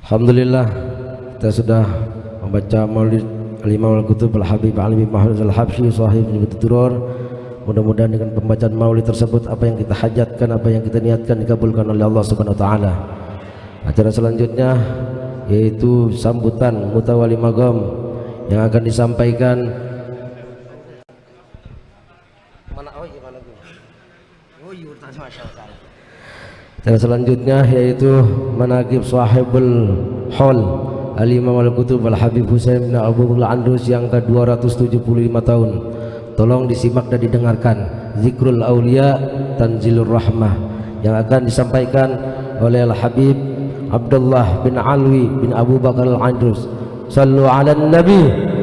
Alhamdulillah, kita sudah membaca Maulid Al-Imam Al-Qutub Al-Habib Ali bin Muhammad Al-Habsyi sahib Duror. Mudah-mudahan dengan pembacaan Maulid tersebut apa yang kita hajatkan, apa yang kita niatkan dikabulkan oleh Allah Subhanahu wa taala. Acara selanjutnya yaitu sambutan Mutawali Magam yang akan disampaikan dan selanjutnya yaitu Manaqib Sahibul Hol Al-Imam Al-Qutub Al-Habib Husain bin Abu Bakar Al-Andrus yang ke-275 tahun. Tolong disimak dan didengarkan Zikrul Aulia Tanzilur Rahmah yang akan disampaikan oleh Al-Habib Abdullah bin Alwi bin Abu Bakar Al-Andrus. Sallu ala Nabi.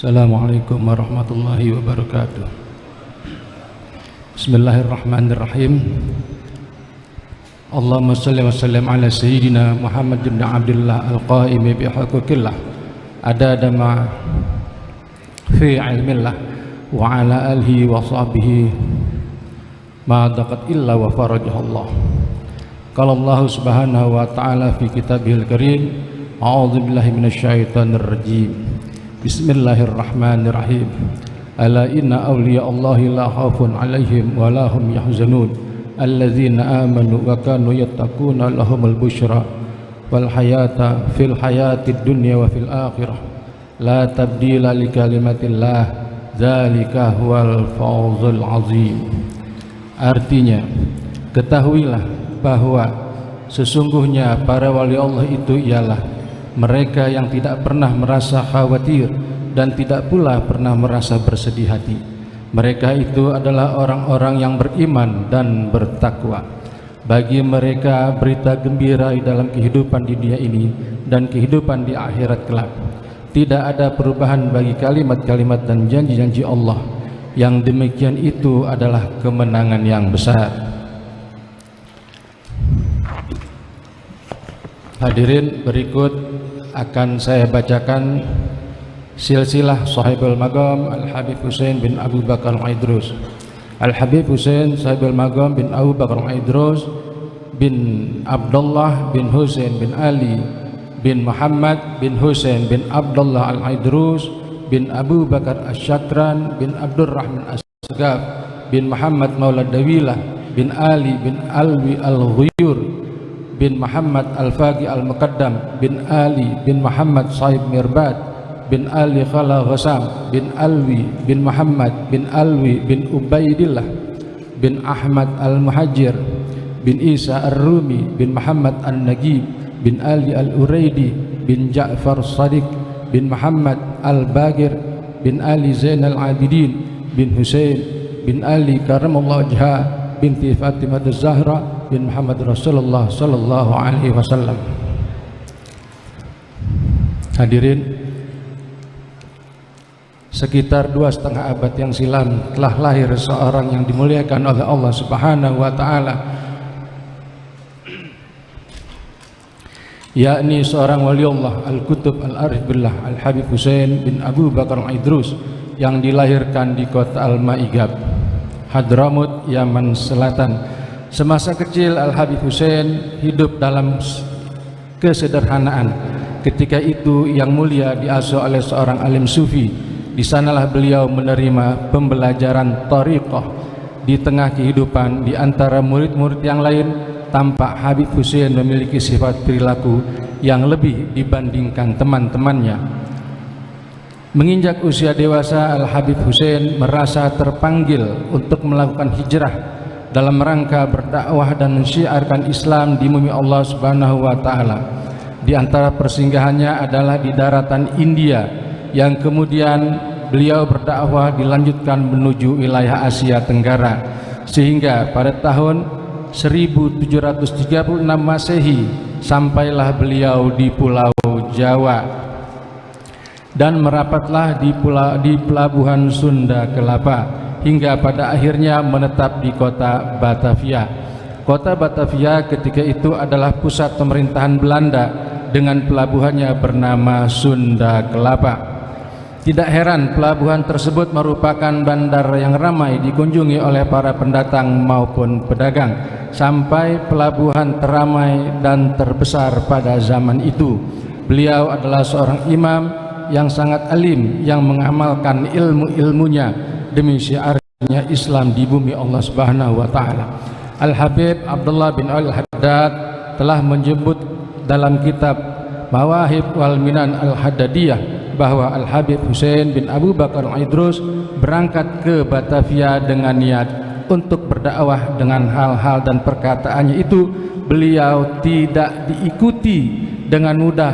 Assalamualaikum warahmatullahi wabarakatuh. Bismillahirrahmanirrahim. Allahumma salli wa sallim ala sayyidina Muhammad bin Abdullah al-qaimi bihaqqillah adada ma fi ilmillah wa ala alihi wa sahbihi ma daqat illa wa farajahullah. Qala Allah subhanahu wa ta'ala fi kitabihil karim, a'udzu billahi minasyaitonir rajim. Bismillahirrahmanirrahim. Ala inna awliya Allahi la khaufun alaihim wa la hum yahzanun alladzina amanu wa kanu yattaquna lahumul busyra wal hayata fil hayatid dunya wa fil akhirah la tabdila li kalimatillah dzalika huwal fawzul azim. Artinya, ketahuilah bahwa sesungguhnya para wali Allah itu ialah mereka yang tidak pernah merasa khawatir dan tidak pula pernah merasa bersedih hati. Mereka itu adalah orang-orang yang beriman dan bertakwa. Bagi mereka berita gembira di dalam kehidupan di dunia ini dan kehidupan di akhirat kelak. Tidak ada perubahan bagi kalimat-kalimat dan janji-janji Allah. Yang demikian itu adalah kemenangan yang besar. Hadirin, berikut akan saya bacakan silsilah Sahibul Magam Al-Habib Husain bin Abu Bakar Al-Idrus. Al-Habib Husain Sahibul Magam bin Abu Bakar Al-Idrus bin Abdullah bin Husain bin Ali bin Muhammad bin Husain bin Abdullah Al-Idrus bin Abu Bakar Asyakran bin Abdurrahman As-Sagaf bin Muhammad Maulad Dawilah bin Ali bin Alwi Al-Ghuyur bin Muhammad Al-Faqi Al-Muqaddam bin Ali bin Muhammad Sahib Mirbad bin Ali Khala Ghasam bin Alwi bin Muhammad bin Alwi bin Ubaidillah bin Ahmad Al-Muhajir bin Isa Ar-Rumi bin Muhammad An-Nagib bin Ali Al-Uraidi bin Ja'far Sadiq bin Muhammad Al-Bagir bin Ali Zainal Abidin bin Husain bin Ali Karamallahu Wajha binti Fatimah Az-Zahra bin Muhammad Rasulullah sallallahu alaihi wasallam. Hadirin, sekitar 2,5 abad yang silam telah lahir seorang yang dimuliakan oleh Allah Subhanahu wa taala, yakni seorang wali Allah Al-Qutub Al-Arif Billah Al-Habib Husain bin Abu Bakar Al-Idrus yang dilahirkan di kota Al-Ma'igab, Hadramut, Yaman Selatan. Semasa kecil Al-Habib Husain hidup dalam kesederhanaan. Ketika itu yang mulia diasuh oleh seorang alim sufi. Di sanalah beliau menerima pembelajaran thariqah. Di tengah kehidupan di antara murid-murid yang lain, tampak Habib Husain memiliki sifat perilaku yang lebih dibandingkan teman-temannya. Menginjak usia dewasa, Al-Habib Husain merasa terpanggil untuk melakukan hijrah dalam rangka berdakwah dan mensyiarkan Islam di bumi Allah Subhanahu wa taala. Di antara persinggahannya adalah di daratan India, yang kemudian beliau berdakwah dilanjutkan menuju wilayah Asia Tenggara, sehingga pada tahun 1736 Masehi sampailah beliau di Pulau Jawa. dan merapatlah di pelabuhan Sunda Kelapa hingga pada akhirnya menetap di kota Batavia. Kota Batavia ketika itu adalah pusat pemerintahan Belanda dengan pelabuhannya bernama Sunda Kelapa. Tidak heran pelabuhan tersebut merupakan bandar yang ramai dikunjungi oleh para pendatang maupun pedagang, sampai pelabuhan teramai dan terbesar pada zaman itu. Beliau adalah seorang imam yang sangat alim, yang mengamalkan ilmu-ilmunya demi syiarnya Islam di bumi Allah Subhanahu wa taala. Al-Habib Abdullah bin Al-Haddad telah menyebut dalam kitab Mawahib wal Minan Al-Haddadiyah bahwa Al-Habib Husain bin Abu Bakar Al-Idrus berangkat ke Batavia dengan niat untuk berdakwah. Dengan hal-hal dan perkataannya itu beliau tidak diikuti dengan mudah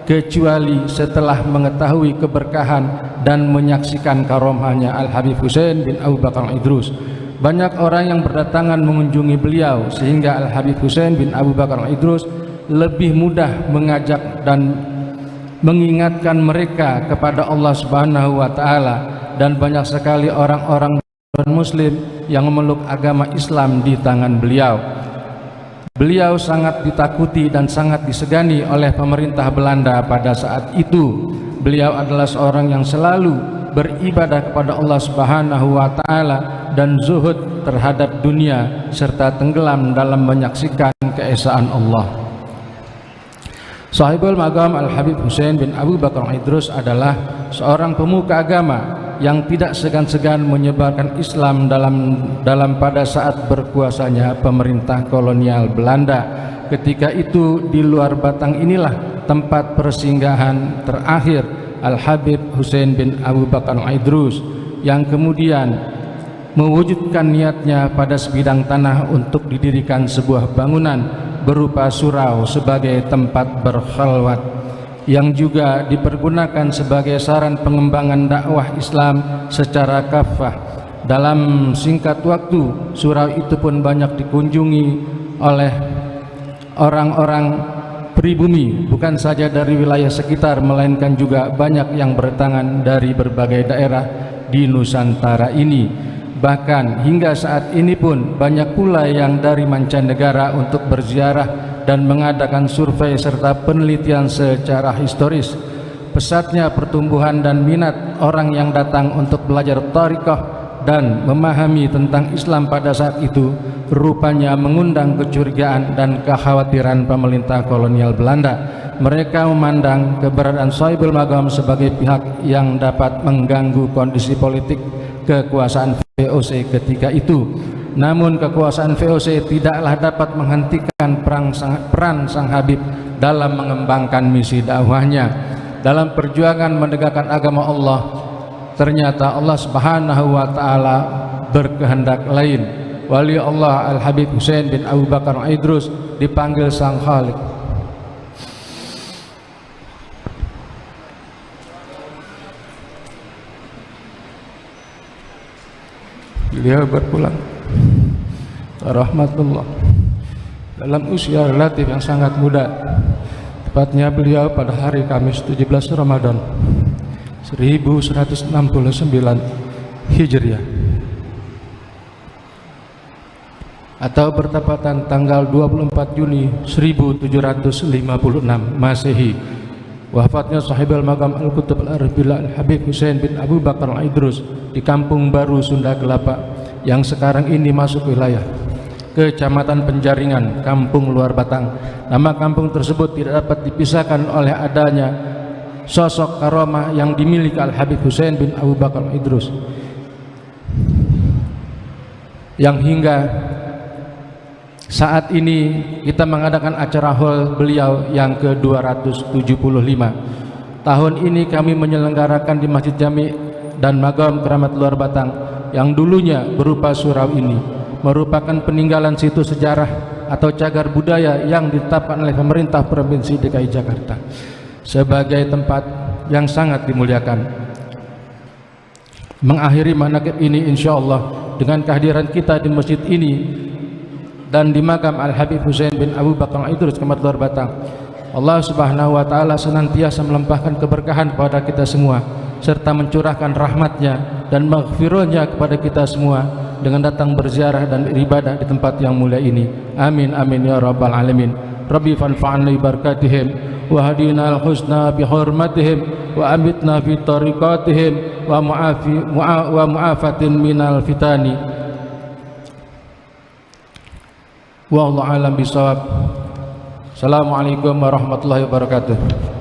kecuali setelah mengetahui keberkahan dan menyaksikan karomahnya Al-Habib Husain bin Abu Bakar Al-Idrus. Banyak orang yang berdatangan mengunjungi beliau sehingga Al-Habib Husain bin Abu Bakar Al-Idrus lebih mudah mengajak dan mengingatkan mereka kepada Allah Subhanahu wa taala, dan banyak sekali orang-orang muslim yang memeluk agama Islam di tangan beliau. Beliau sangat ditakuti dan sangat disegani oleh pemerintah Belanda pada saat itu. Beliau adalah seorang yang selalu beribadah kepada Allah Subhanahu wa taala dan zuhud terhadap dunia serta tenggelam dalam menyaksikan keesaan Allah. Sahibul Maqam Al-Habib Husain bin Abu Bakar Al-Idrus adalah seorang pemuka agama yang tidak segan-segan menyebarkan Islam dalam pada saat berkuasanya pemerintah kolonial Belanda. Ketika itu di luar Batang inilah tempat persinggahan terakhir Al-Habib Husain bin Abu Bakar Al-Idrus, yang kemudian mewujudkan niatnya pada sebidang tanah untuk didirikan sebuah bangunan berupa surau sebagai tempat berkhalwat, yang juga dipergunakan sebagai saran pengembangan dakwah Islam secara kafah. Dalam singkat waktu, surau itu pun banyak dikunjungi oleh orang-orang pribumi, bukan saja dari wilayah sekitar, melainkan juga banyak yang berdatangan dari berbagai daerah di Nusantara ini. Bahkan hingga saat ini pun banyak pula yang dari mancanegara untuk berziarah dan mengadakan survei serta penelitian secara historis. Pesatnya pertumbuhan dan minat orang yang datang untuk belajar thariqah dan memahami tentang Islam pada saat itu rupanya mengundang kecurigaan dan kekhawatiran pemerintah kolonial Belanda. Mereka memandang keberadaan Sahibul Maqam sebagai pihak yang dapat mengganggu kondisi politik kekuasaan VOC ketika itu. Namun kekuasaan VOC tidaklah dapat menghentikan peran sang Habib dalam mengembangkan misi dakwahnya. Dalam perjuangan menegakkan agama Allah, ternyata Allah Subhanahu wa taala berkehendak lain. Wali Allah Al-Habib Husain bin Abu Bakar Al-Idrus dipanggil sang Khalik. Beliau berpulang rahmatullah dalam usia relatif yang sangat muda. Tepatnya beliau pada hari Kamis 17 Ramadan 1169 Hijriah atau bertepatan tanggal 24 Juni 1756 Masehi. Wafatnya Sahibul Maqam Al-Qutub Al-Arifillah Al-Habib Husain bin Abu Bakar Al-Idrus di Kampung Baru Sunda Kelapa yang sekarang ini masuk wilayah Kecamatan Penjaringan, Kampung Luar Batang. Nama kampung tersebut tidak dapat dipisahkan oleh adanya sosok karomah yang dimiliki Al-Habib Husain bin Abu Bakar Al-Idrus, yang hingga saat ini kita mengadakan acara haul beliau yang ke-275. Tahun ini kami menyelenggarakan di Masjid Jami dan Maqam Keramat Luar Batang yang dulunya berupa surau ini, merupakan peninggalan situs sejarah atau cagar budaya yang ditetapkan oleh pemerintah Provinsi DKI Jakarta sebagai tempat yang sangat dimuliakan. Mengakhiri manaqib ini insyaallah dengan kehadiran kita di masjid ini dan di makam Al-Habib Husain bin Abu Bakar Al-Idrus Keramat Luar Batang, Allah Subhanahu wa taala senantiasa melimpahkan keberkahan kepada kita semua serta mencurahkan rahmatnya dan maghfirahnya kepada kita semua dengan datang berziarah dan beribadah di tempat yang mulia ini. Amin amin ya rabbal alamin. Rabbi fanfa'na bi barakatihim wa hadina al-husna bi hurmatihim wa amitna fi tariqatihim wa mu'afatin minal fitani. Wallahu a'lam bishawab. Assalamualaikum warahmatullahi wabarakatuh.